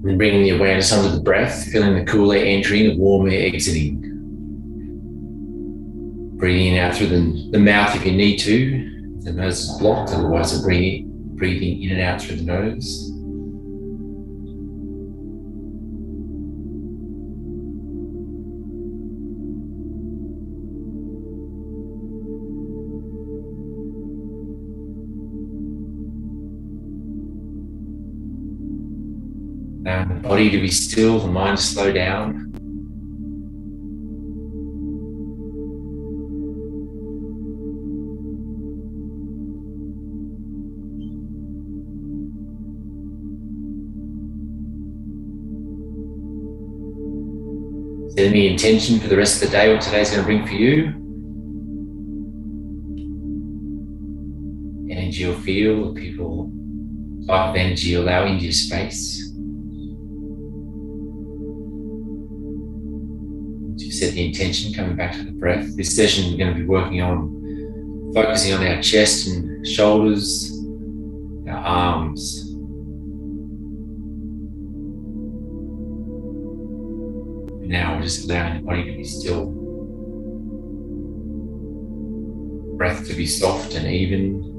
And bringing the awareness under the breath, feeling the cool air entering, the warm air exiting. Breathing out through the mouth if you need to. The nose is blocked, otherwise breathing in and out through the nose. Allowing the body to be still, the mind to slow down. Set any intention for the rest of the day what today's going to bring for you. Energy or feel, people, type of energy you allow into your space. Once you've set the intention, coming back to the breath. This session we're going to be working on focusing on our chest and shoulders, our arms. Now we're just allowing the body to be still. Breath to be soft and even.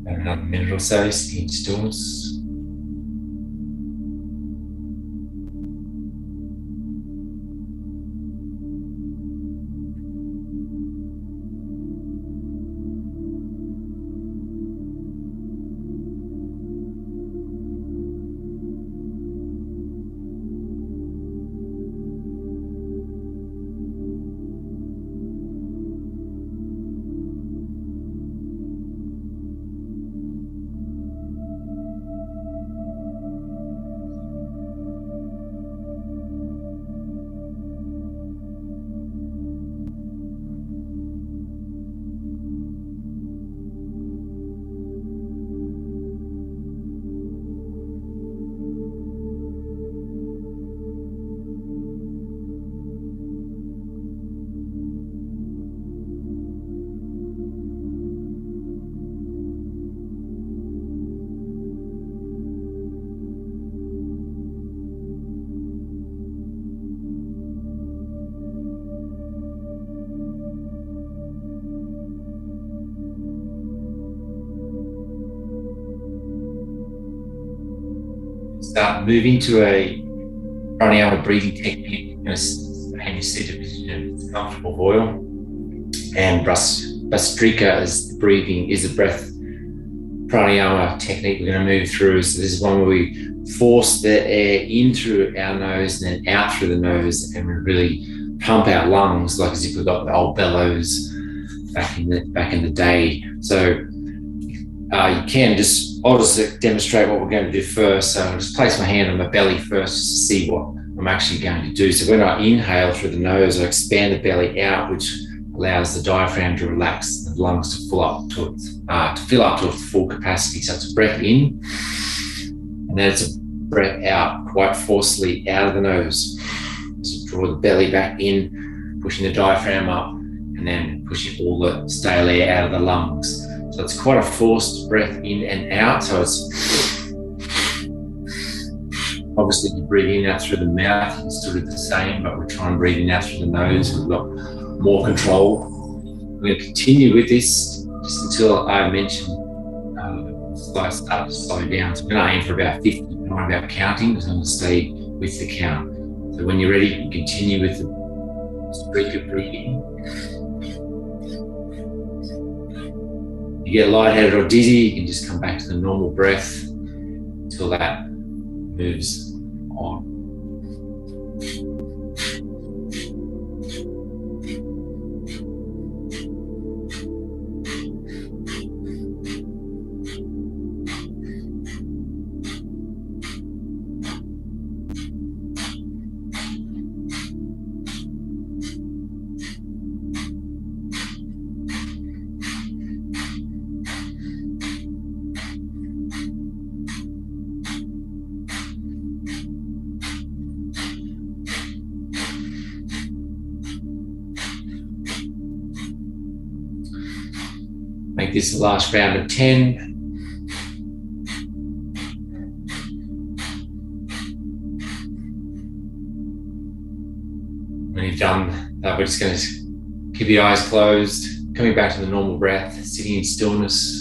Another minute or so, sitting in stillness. Start moving to a pranayama breathing technique. You're going to stay in your seated position. It's comfortable oil. And Bhastrika is the breath pranayama technique we're going to move through. So this is one where we force the air in through our nose and then out through the nose, and we really pump our lungs like as if we've got the old bellows back in the day. So I'll just demonstrate what we're going to do first. So I'll just place my hand on my belly first just to see what I'm actually going to do. So when I inhale through the nose, I expand the belly out, which allows the diaphragm to relax and the lungs to fill up to its full capacity. So it's a breath in, and then it's a breath out, quite forcefully out of the nose. So draw the belly back in, pushing the diaphragm up, and then pushing all the stale air out of the lungs. So it's quite a forced breath in and out. So it's obviously you breathe in and out through the mouth, you can still do the same, but we're trying to breathe in and out through the nose. We've got more control. We're going to continue with this just until I mention start to slow down. So we're going to aim for about 50. We're not about counting, because I'm going to stay with the count. So when you're ready, you can continue with the streak of breathing. You get lightheaded or dizzy, you can just come back to the normal breath until that moves on. make this the last round of 10. When you've done that, we're just going to keep the eyes closed, coming back to the normal breath, sitting in stillness.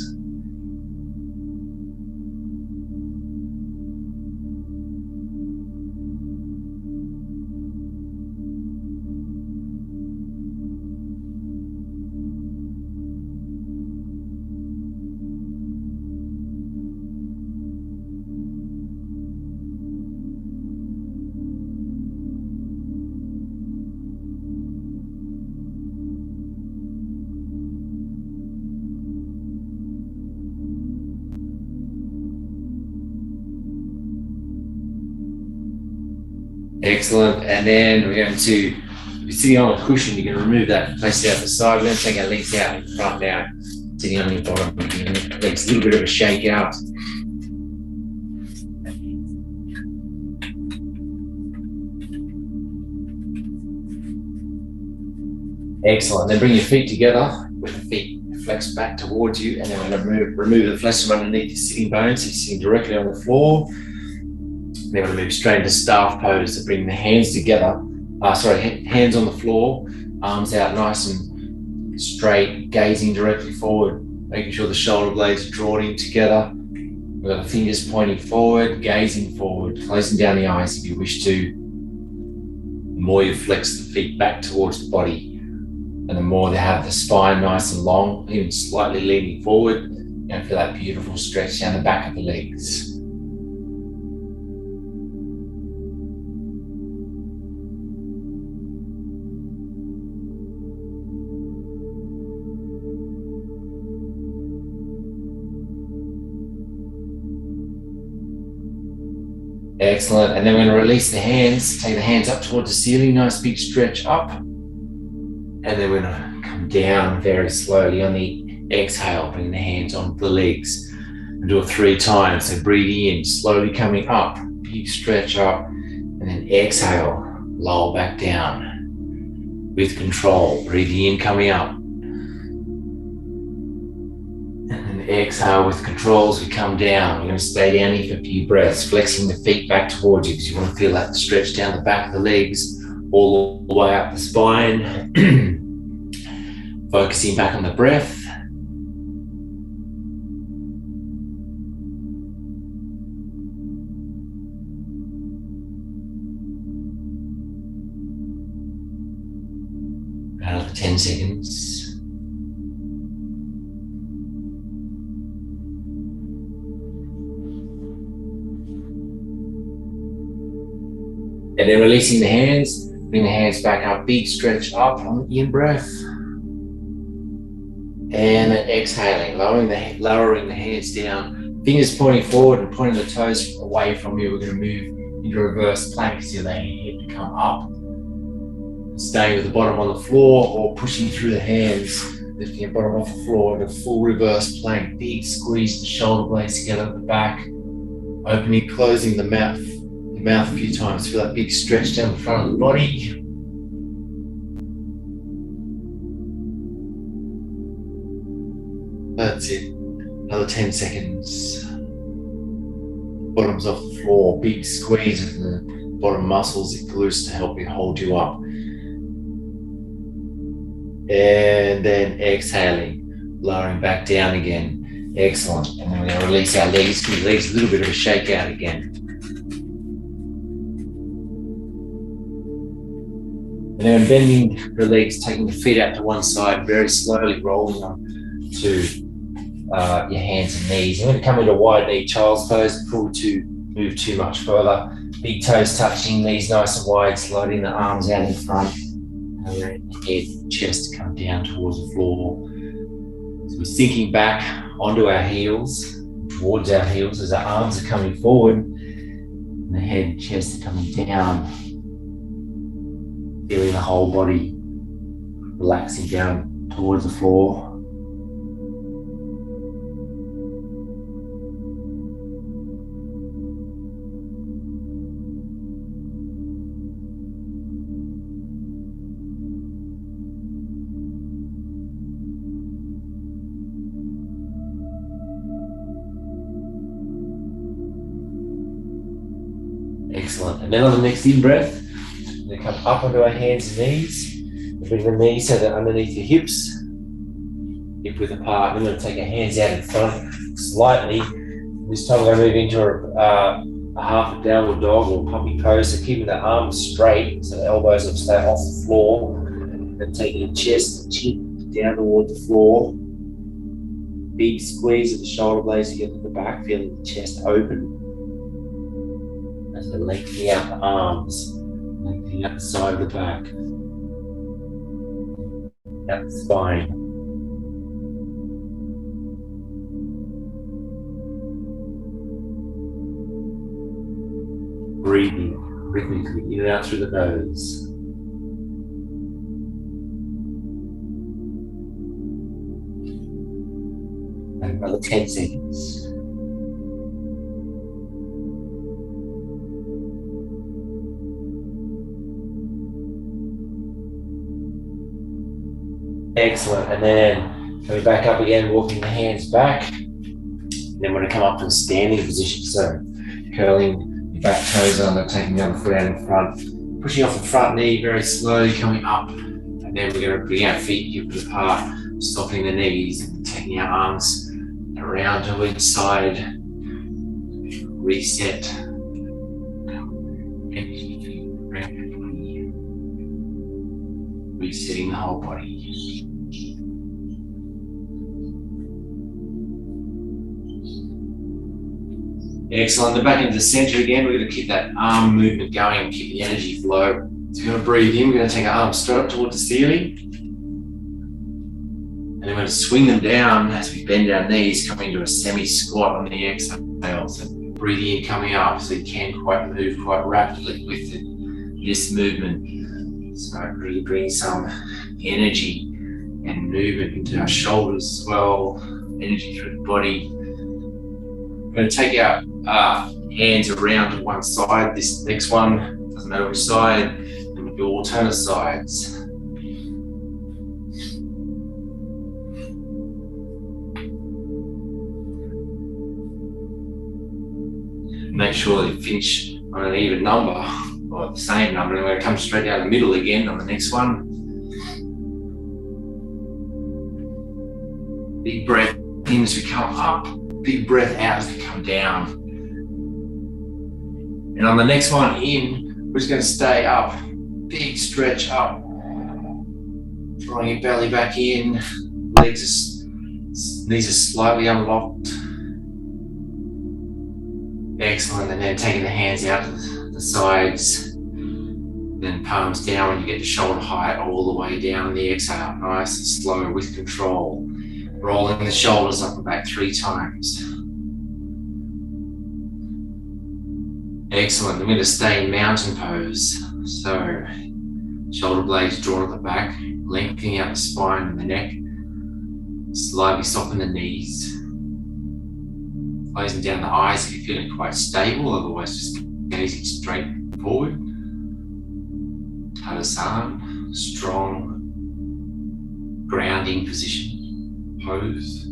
Excellent. And then we're going to, if you're sitting on a cushion, you're going to remove that, place it out the side. We're going to take our legs out in front now, sitting on your bottom. Legs, a little bit of a shake out. Excellent. Then bring your feet together with the feet flex back towards you, and then we're going to remove the flesh from underneath your sitting bones. So you're sitting directly on the floor. Then we're going to move straight into staff pose to bring the hands together. Hands on the floor, arms out nice and straight, gazing directly forward, making sure the shoulder blades are drawn in together. We've got the fingers pointing forward, gazing forward, closing down the eyes if you wish to. The more you flex the feet back towards the body, and the more they have the spine nice and long, even slightly leaning forward, you're going to feel that beautiful stretch down the back of the legs. Excellent. And then we're going to release the hands, take the hands up towards the ceiling, nice big stretch up. And then we're going to come down very slowly on the exhale, bring the hands onto the legs and do it 3 times. So breathing in, slowly coming up, big stretch up, and then exhale, lower back down with control. Breathing in, coming up. Exhale with control as we come down. We're going to stay down here for a few breaths, flexing the feet back towards you because you want to feel that stretch down the back of the legs, all the way up the spine. Focusing back on the breath. Another 10 seconds. And then releasing the hands, bring the hands back up, big stretch up on the in-breath. And then exhaling, lowering the hands down, fingers pointing forward and pointing the toes away from you. We're going to move into reverse plank, so the head to come up. Staying with the bottom on the floor or pushing through the hands, lifting your bottom off the floor in a full reverse plank. Big squeeze the shoulder blades together at the back, opening, closing the mouth a few times. Feel that big stretch down the front of the body. That's it. Another 10 seconds. Bottom's off the floor. Big squeeze of the bottom muscles, the glutes to help you hold you up. And then exhaling, lowering back down again. Excellent. And then we're going to release our legs. Give the legs a little bit of a shake out again. And then bending the legs, taking the feet out to one side, very slowly rolling on to your hands and knees. You're going to come into wide knee child's pose before we move too much further. Big toes touching, knees nice and wide, sliding the arms out in front. And the head and chest come down towards the floor. So we're sinking back onto our heels, towards our heels as our arms are coming forward. And the head and chest are coming down. Feeling the whole body relaxing down towards the floor. Excellent. And then on the next in-breath, we come up onto our hands and knees. Bring the knees so they're underneath your hips, hip width apart. We're going to take our hands out in front slightly. This time we're going to move into a half a downward dog or puppy pose. So keeping the arms straight so the elbows will stay off the floor. And taking the chest and chin down toward the floor. Big squeeze of the shoulder blades together at the back, feeling the chest open. As we're lengthening out the arms, lengthening out the side of the back, out the spine. Breathing rhythmically in and out through the nose. And another 10 seconds. Excellent. And then coming back up again, walking the hands back. And then we're going to come up to a standing position. So curling your back toes under, taking the other foot out in front, pushing off the front knee very slowly, coming up. And then we're going to bring our feet hip width apart, softening the knees and taking our arms around to each side. Reset. Resetting the whole body. Excellent. Then back into the center again. We're going to keep that arm movement going and keep the energy flow. So we're going to breathe in. We're going to take our arms straight up towards the ceiling. And then we're going to swing them down as we bend our knees, coming into a semi-squat on the exhale. So breathing in, coming up, so you can move quite rapidly with this movement. So really bring some energy and movement into our shoulders as well, energy through the body. We're going to take our hands around to one side. This next one, doesn't matter which side, and we'll do alternate sides. Make sure that you finish on an even number, or the same number, and we're going to come straight down the middle again on the next one. Big breath in as we come up, big breath out as we come down. And on the next one in, we're just going to stay up, big stretch up, drawing your belly back in, knees are slightly unlocked. Excellent, and then taking the hands out to the sides, then palms down when you get to shoulder height all the way down on the exhale, nice and slow with control. Rolling the shoulders up and back 3 times. Excellent, I'm going to stay in mountain pose. So, shoulder blades drawn at the back, lengthening out the spine and the neck, slightly soften the knees. Closing down the eyes if you're feeling quite stable, otherwise just gazing straight forward. Tadasana, strong grounding position, pose.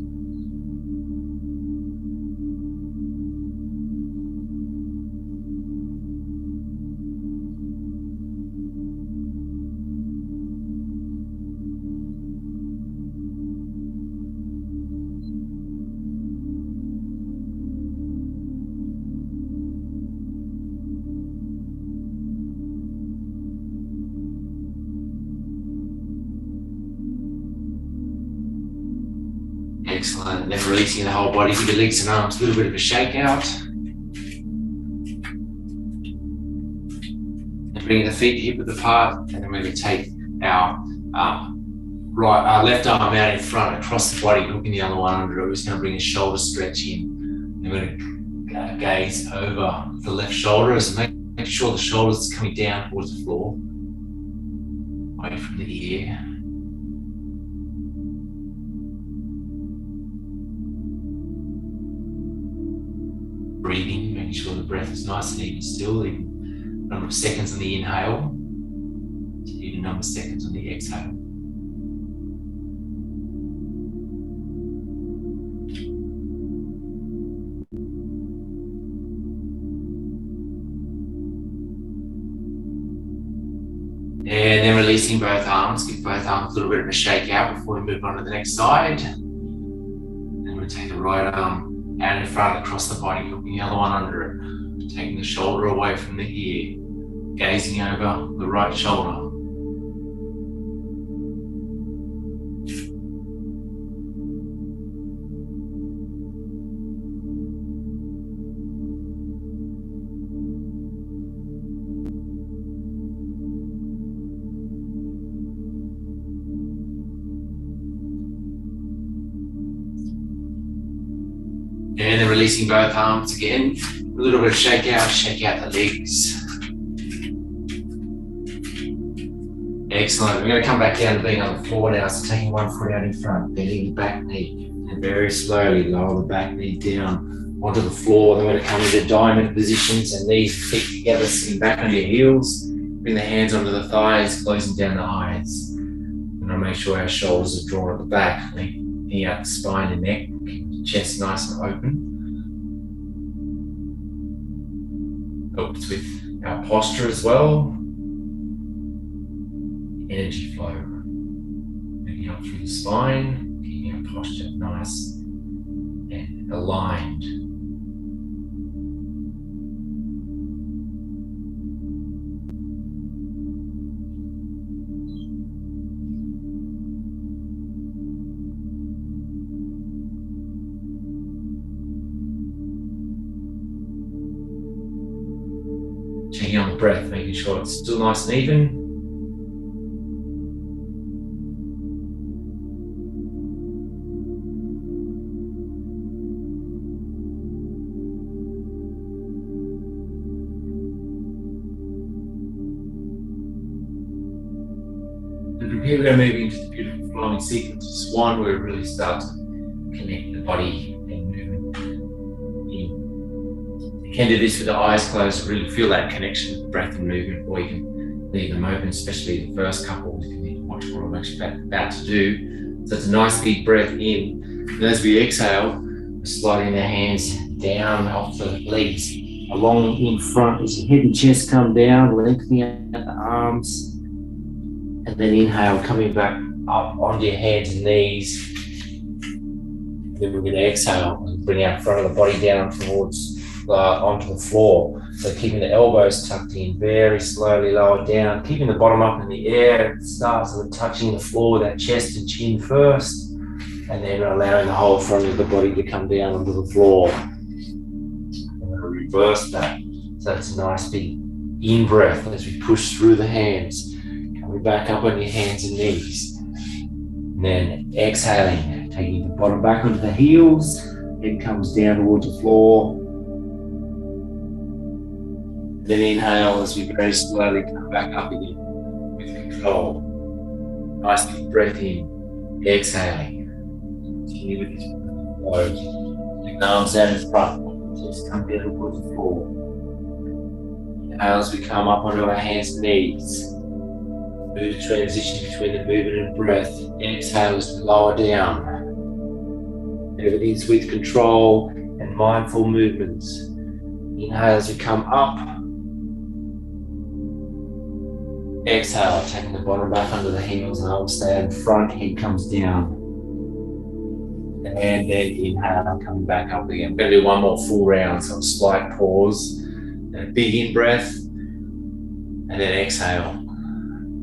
Excellent, and then releasing the whole body, give your legs and arms a little bit of a shake out. And bringing the feet hip width apart, and then we're going to take our left arm out in front across the body, hooking the other one under. We're just going to bring a shoulder stretch in. And we're going to gaze over the left shoulder as make sure the shoulders are coming down towards the floor, away from the ear. Breathing, making sure the breath is nice and even still, even number of seconds on the inhale, even number of seconds on the exhale. And then releasing both arms. Give both arms a little bit of a shake out before we move on to the next side. And we take the right arm out in front across the body, hooking the other one under it. Taking the shoulder away from the ear. Gazing over the right shoulder. And then releasing both arms again. A little bit of shake out the legs. Excellent. We're going to come back down to being on the floor now. So taking one foot out in front, bending your back knee, and very slowly lower the back knee down onto the floor. Then we're going to come into diamond positions and knees feet together, sitting back on your heels. Bring the hands onto the thighs, closing down the eyes. And I'll make sure our shoulders are drawn at the back, knee out the spine and neck, chest nice and open. Helps with our posture as well. Energy flow. Moving up through the spine, keeping our posture nice and aligned. Checking on the breath, making sure it's still nice and even. And from here we're going to move into the beautiful flowing sequence of Swan, where we really start to connect the body and movement in. You can do this with the eyes closed to really feel that connection with the breath and movement, or you can leave them open, especially the first couple, if you need to watch what I'm actually about to do. So it's a nice big breath in, and as we exhale, we're sliding the hands down off the legs, along in front as your head and chest come down, lengthening out the arms. And then inhale, coming back up onto your hands and knees. Then we're going to exhale and bring our front of the body down towards onto the floor. So keeping the elbows tucked in, very slowly lower down, keeping the bottom up in the air at the start, so we're touching the floor with that chest and chin first, and then allowing the whole front of the body to come down onto the floor. I'm going to reverse that. So it's a nice big in breath as we push through the hands. Coming back up on your hands and knees. And then exhaling, taking the bottom back onto the heels. Head comes down towards the floor. Then inhale as we very slowly come back up again with control. Nice big breath in. Exhaling. Continue with this flow. Bring the arms out in front. Just come down towards the floor. Inhale as we come up onto our hands and knees. Move transition between the movement and breath. Exhale as we lower down. Everything's with control and mindful movements. Inhale as we come up. Exhale, taking the bottom back under the heels, arms stay in front, head comes down. And then inhale, coming back up again. We're going to do one more full round, so a slight pause, and a big in breath, and then exhale.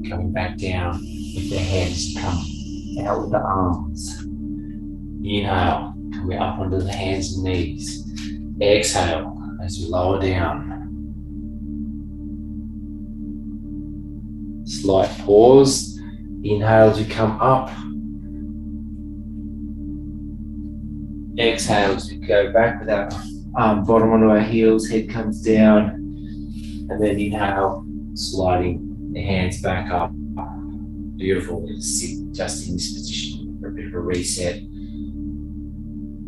Coming back down with the hands, come out with the arms. Inhale, coming up onto the hands and knees. Exhale as we lower down. Slight pause. Inhale as we come up. Exhale as we go back with our bottom onto our heels, head comes down. And then inhale, sliding the hands back up. Beautiful. Sit just in this position for a bit of a reset.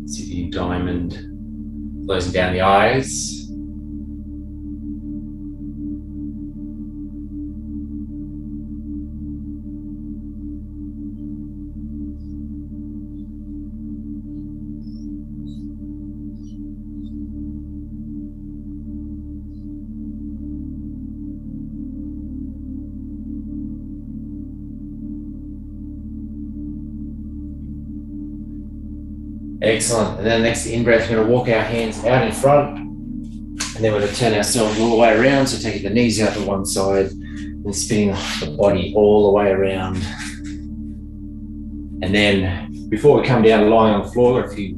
Sitting in diamond, closing down the eyes. Excellent. And then next in-breath, we're going to walk our hands out in front, and then we're going to turn ourselves all the way around. So taking the knees out to one side and spinning the body all the way around. And then before we come down lying on the floor, a few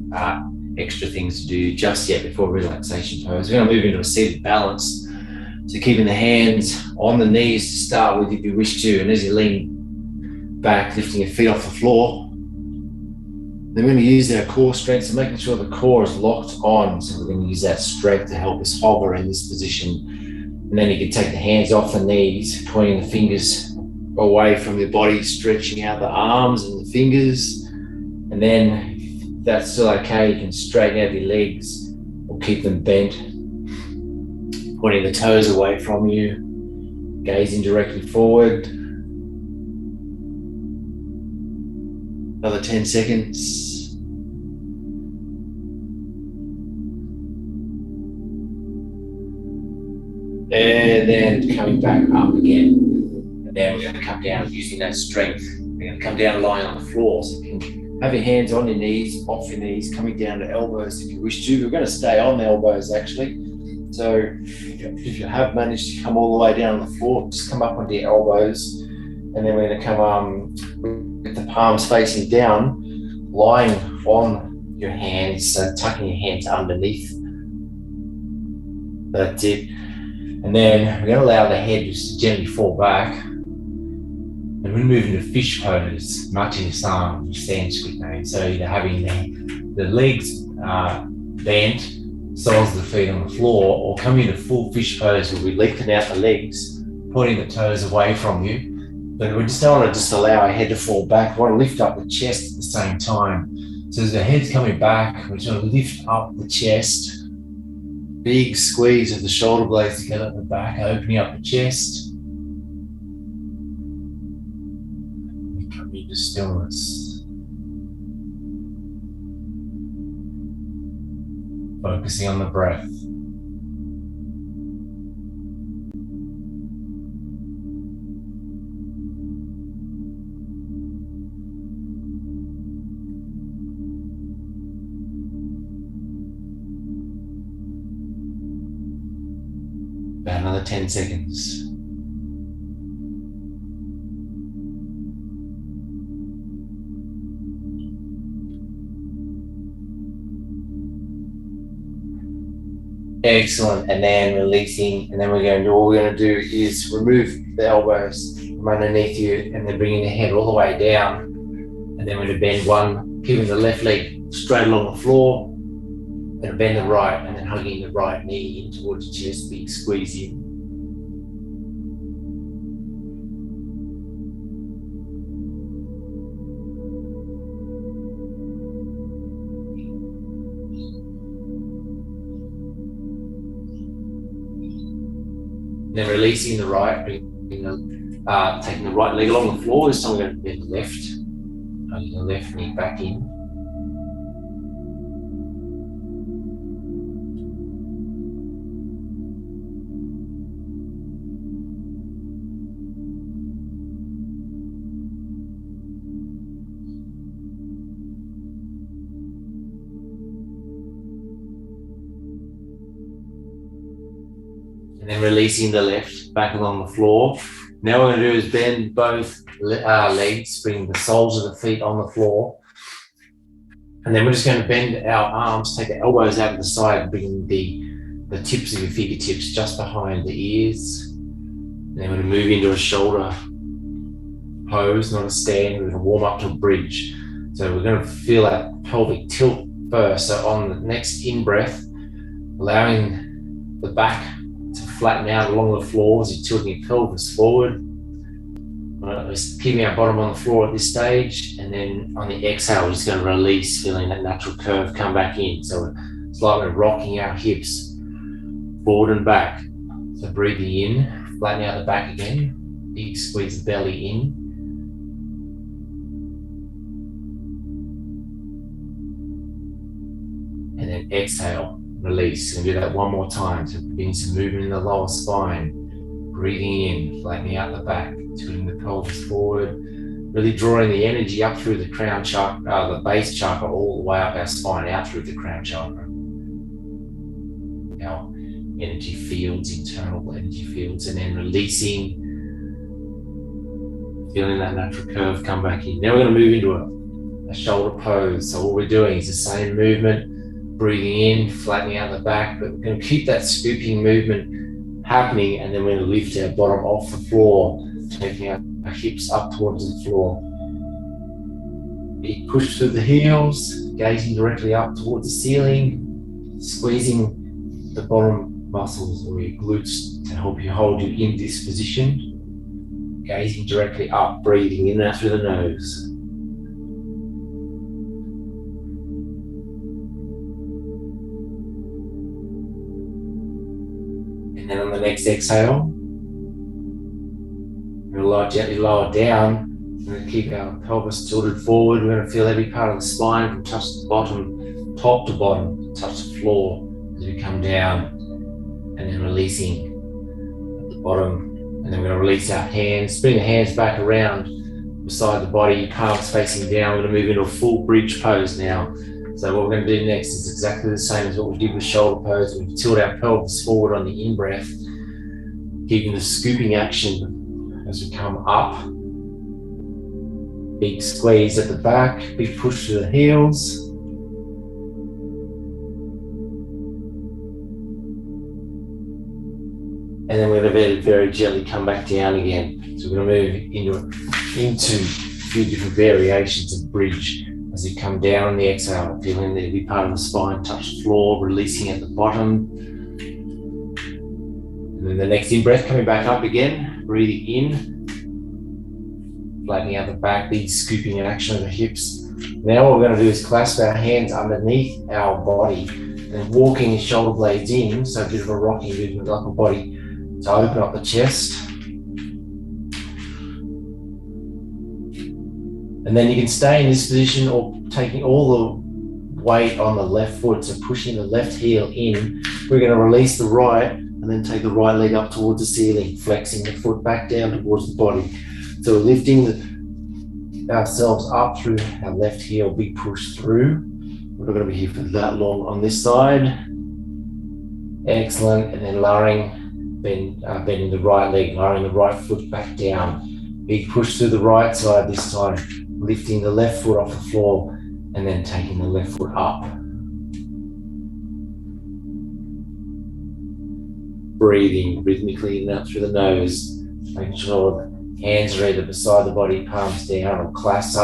extra things to do just yet before relaxation pose. We're going to move into a seated balance. So keeping the hands on the knees to start with if you wish to. And as you lean back, lifting your feet off the floor, then we're going to use our core strength, so making sure the core is locked on. So we're going to use that strength to help us hover in this position. And then you can take the hands off the knees, pointing the fingers away from your body, stretching out the arms and the fingers. And then if that's still okay, you can straighten out your legs or keep them bent, pointing the toes away from you, gazing directly forward. Another 10 seconds. And then coming back up again. And then we're going to come down using that strength. We're going to come down lying on the floor. So you can have your hands on your knees, off your knees, coming down to elbows if you wish to. We're going to stay on the elbows actually. So if you have managed to come all the way down on the floor, just come up onto your elbows. And then we're going to come with the palms facing down, lying on your hands, so tucking your hands underneath. That's it. And then we're going to allow the head just to gently fall back. And we're going to move into fish pose, much in Sanskrit name. So you're having the legs bent, soles of the feet on the floor, or coming into full fish pose where we lengthen out the legs, pointing the toes away from you. But we just don't want to just allow our head to fall back. We want to lift up the chest at the same time. So as the head's coming back, we're just going to lift up the chest. Big squeeze of the shoulder blades together at the back, opening up the chest. And coming to stillness. Focusing on the breath. About another 10 seconds. Excellent. And then releasing, and then all we're going to do is remove the elbows from underneath you and then bringing the head all the way down. And then we're going to bend one, keeping the left leg straight along the floor. Then bend the right, and then hugging the right knee in towards the chest, big squeeze in. Then releasing the right, taking the right leg along the floor. This time we're going to bend the left, hugging the left knee back in. And then releasing the left back along the floor. Now what we're going to do is bend both legs, bring the soles of the feet on the floor. And then we're just going to bend our arms, take the elbows out to the side, bring the tips of your fingertips just behind the ears. And then we're going to move into a shoulder pose, not a stand. We're going to warm up to a bridge. So we're going to feel that pelvic tilt first. So on the next in-breath, allowing the back to flatten out along the floor as you're tilting your pelvis forward. Just keeping our bottom on the floor at this stage, and then on the exhale, we're just going to release, feeling that natural curve come back in. So it's like we're rocking our hips forward and back. So breathing in, flatten out the back again, big squeeze the belly in. And then exhale. Release, and do that one more time. So begin some movement in the lower spine. Breathing in, flattening out the back, tilting the pelvis forward, Really drawing the energy up through the crown chakra, the base chakra, all the way up our spine, out through the crown chakra. Our energy fields, internal energy fields, and then releasing, feeling that natural curve come back in. Now we're going to move into a shoulder pose. So what we're doing is the same movement, breathing in, flattening out the back, but we're going to keep that scooping movement happening, and then we're going to lift our bottom off the floor, taking our hips up towards the floor. Big push through the heels, gazing directly up towards the ceiling, squeezing the bottom muscles or your glutes to help you hold you in this position. Gazing directly up, breathing in and out through the nose. And then on the next exhale, we're going to gently lower down. We're going to keep our pelvis tilted forward. We're going to feel every part of the spine from touch the bottom, top to bottom, touch the floor as we come down, and then releasing at the bottom. And then we're going to release our hands, bring the hands back around beside the body, palms facing down. We're going to move into a full bridge pose now. So what we're going to do next is exactly the same as what we did with shoulder pose. We tilt our pelvis forward on the in-breath, keeping the scooping action as we come up. Big squeeze at the back, big push to the heels. And then we're going to very, very gently come back down again. So we're going to move into a few different variations of bridge as you come down on the exhale, feeling that every part of the spine touch the floor, releasing at the bottom. And then the next in-breath, coming back up again, breathing in, flattening out the back, big scooping action of the hips. Now what we're going to do is clasp our hands underneath our body and walking shoulder blades in, so a bit of a rocking movement like a body. So open up the chest. And then you can stay in this position or taking all the weight on the left foot, so pushing the left heel in. We're going to release the right and then take the right leg up towards the ceiling, flexing the foot back down towards the body. So we're lifting ourselves up through our left heel, big push through. We're not going to be here for that long on this side. Excellent. And then lowering, bending the right leg, lowering the right foot back down. Big push through the right side this time, lifting the left foot off the floor and then taking the left foot up. Breathing rhythmically in and out through the nose, making sure the hands are either beside the body, palms down, or clasped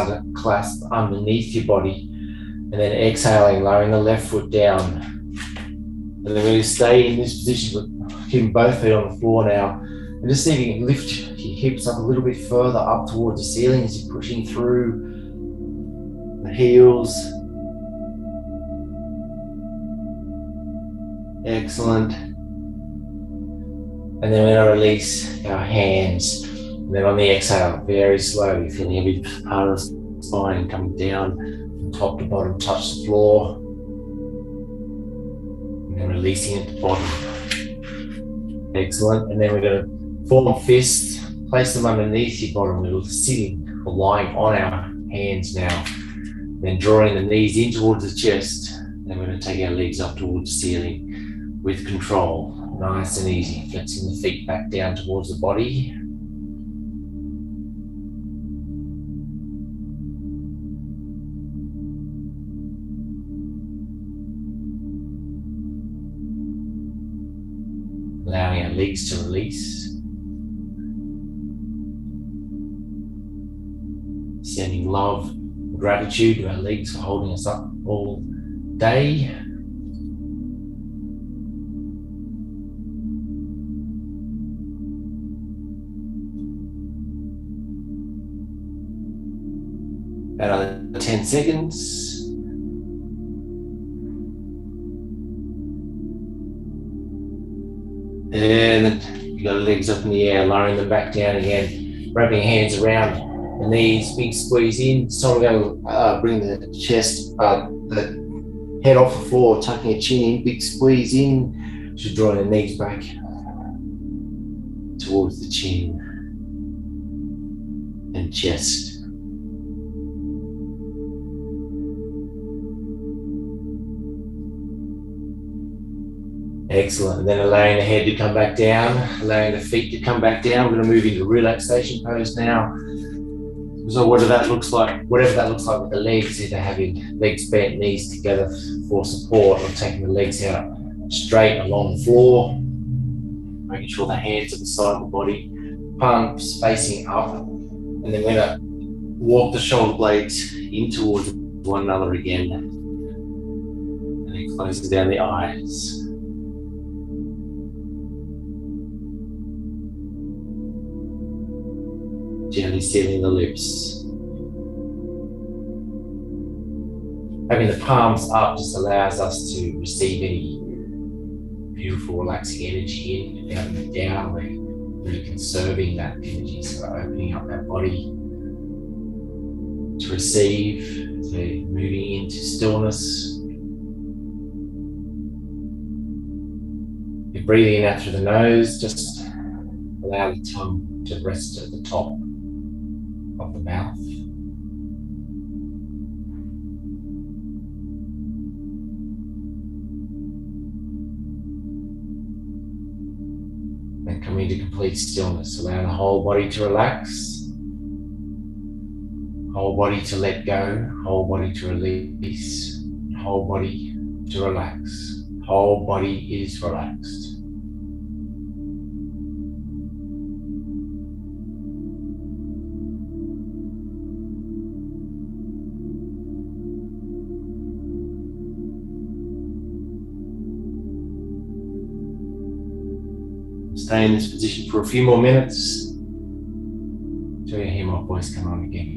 underneath your body. And then exhaling, lowering the left foot down. And then we're going to stay in this position, keeping both feet on the floor now. And just see if you can lift your hips up a little bit further up towards the ceiling as you're pushing through the heels. Excellent. And then we're going to release our hands. And then on the exhale, very slowly, feeling every part of the spine coming down from top to bottom, touch the floor. And then releasing at the bottom. Excellent. And then we're going to form fists, place them underneath your bottom. We're sitting or lying on our hands now. Then drawing the knees in towards the chest. Then we're going to take our legs up towards the ceiling with control. Nice and easy. Flexing the feet back down towards the body. Allowing our legs to release. Sending love and gratitude to our legs for holding us up all day. Another 10 seconds. And then you got the legs up in the air, lowering them back down again, wrapping your hands around the knees, big squeeze in. So we're going to bring the chest, the head off the floor, tucking your chin in, big squeeze in. Just drawing the knees back towards the chin and chest. Excellent. And then allowing the head to come back down, allowing the feet to come back down. We're going to move into relaxation pose now. So whatever that looks like with the legs, either having legs bent, knees together for support, or taking the legs out straight along the floor, making sure the hands are beside the body, palms facing up, and then we're going to walk the shoulder blades in towards one another again, and then closing down the eyes. Gently sealing the lips. Having the palms up just allows us to receive any beautiful, relaxing energy in. Without having it down, we're really conserving that energy, so we're opening up that body to receive, to moving into stillness. You're breathing out through the nose, just allow the tongue to rest at the top of the mouth. Then coming to complete stillness, allow the whole body to relax, whole body to let go, whole body to release, whole body to relax. Whole body is relaxed. Stay in this position for a few more minutes until you hear my voice come on again.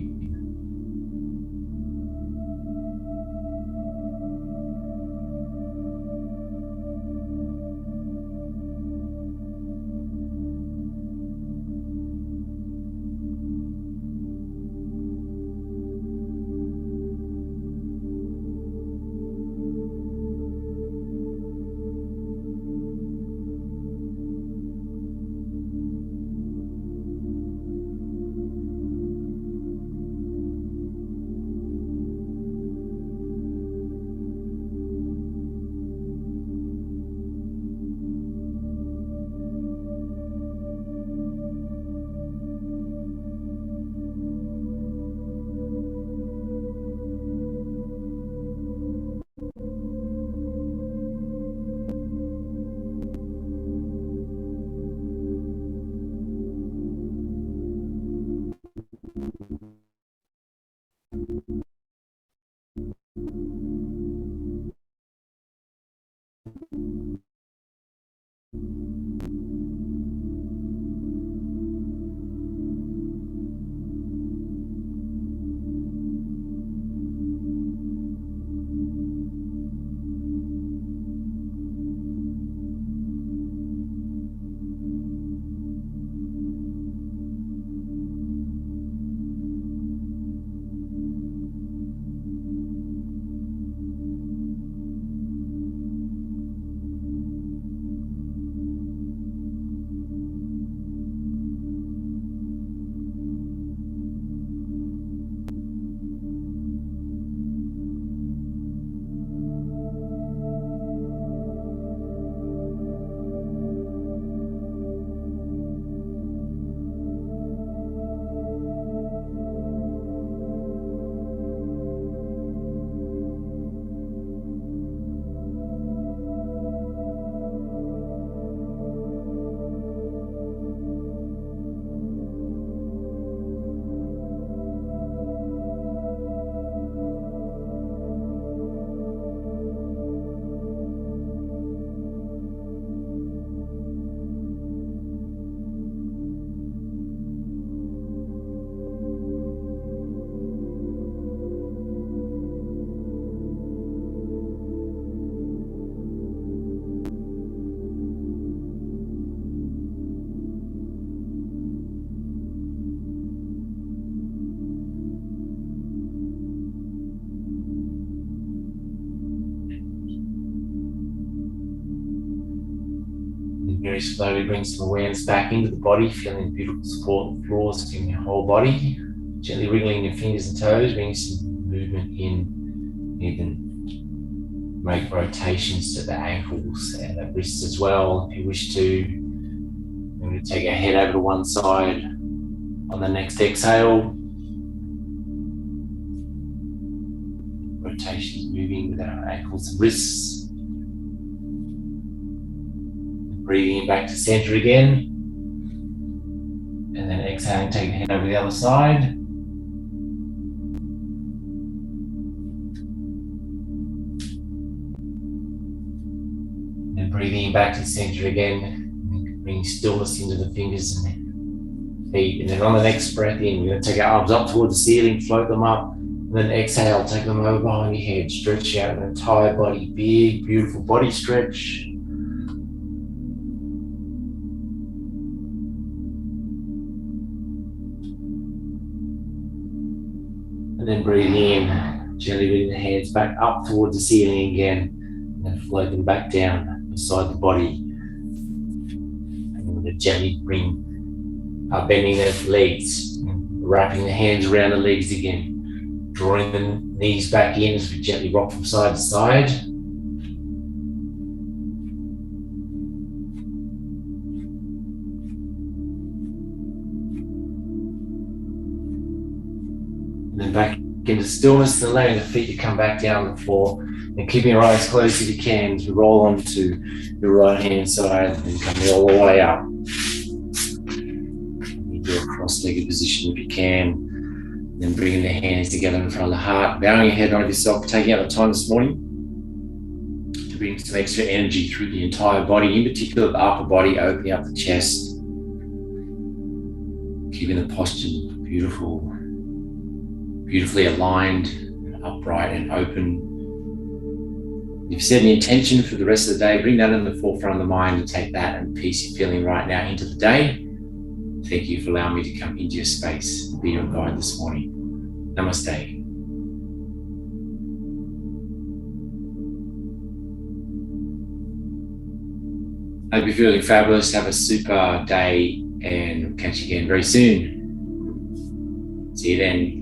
Very slowly bring some awareness back into the body, feeling beautiful support of the floors in your whole body. Gently wriggling your fingers and toes, bringing some movement in, even Make rotations to the ankles and the wrists as well if you wish to. I'm going to take our head over to one side on the next exhale. Rotations moving with our ankles and wrists. Breathing back to center again. And then exhaling, take the head over the other side. And then breathing back to center again. Bring stillness into the fingers and feet. And then on the next breath in, we're going to take our arms up towards the ceiling, float them up. And then exhale, take them over behind your head. Stretch out the entire body. Big, beautiful body stretch. And then breathe in, gently bring the hands back up towards the ceiling again, and then float them back down beside the body. And then we're gently bring, bending those legs, wrapping the hands around the legs again, drawing the knees back in as we gently rock from side to side. And then back into stillness, and allowing the feet to come back down on the floor, and keeping your eyes closed if you can as we roll onto your right hand side and coming all the way up. You do a cross-legged position if you can, and then bringing the hands together in front of the heart, bowing your head onto yourself, taking out the time this morning to bring some extra energy through the entire body, in particular the upper body, opening up the chest, keeping the posture beautifully aligned, upright and open. If you set an intention for the rest of the day, bring that in the forefront of the mind and take that and peace you're feeling right now into the day. Thank you for allowing me to come into your space and be your guide this morning. Namaste. Hope you're feeling fabulous. Have a super day and catch you again very soon. See you then.